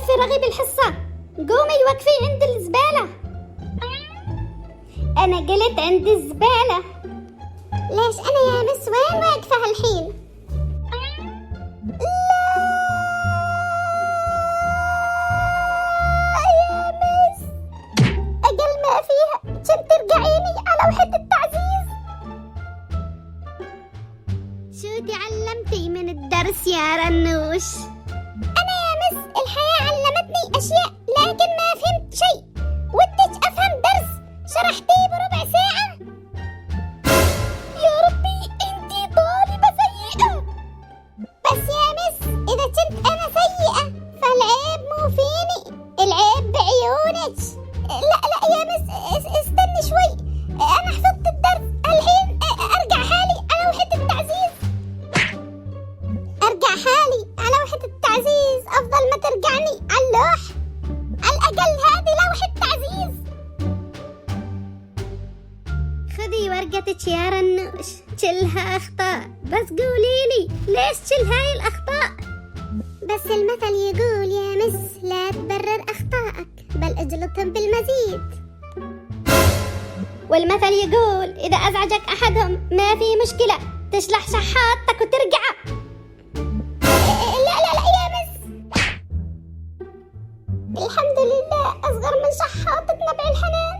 وقفي رغي بالحصة، قومي وقفي عند الزبالة. أنا قلت عند الزبالة. ليش أنا يا مس وين واقفة هالحين؟ لا يا مس، أقل ما فيها كنت ترجعيني على وحدة التعزيز. شو تعلمتي من الدرس يا رنوش؟ أنا يا مس الحياة علمتني أشياء لكن ما فهمت شيء. ودك أفهم درس شرحتيه بربع ساعة؟ يا ربي أنتي طالبة سيئة. بس يا مس إذا كنت أنا سيئة فالعيب مو فيني، العيب بعيونك. لا يا مس استني شوي، أنا حفظت الدرس الحين. أرجع حالي على وحدة التعزيز. أرجع حالي على وحدة التعزيز أفضل ما ترجعني على اللوح. على الأقل هذه لوحة تعزيز. خذي ورقتك يا رنوش، شلها أخطاء، بس قوليلي ليش شل هاي الأخطاء؟ بس المثل يقول يا مس لا تبرر أخطائك بل اجلطهم بالمزيد. والمثل يقول إذا أزعجك أحدهم ما في مشكلة، تشلح شحاطتك وترجع. لا يا مس، الحمد لله أصغر من شحاطتنا بالحنان.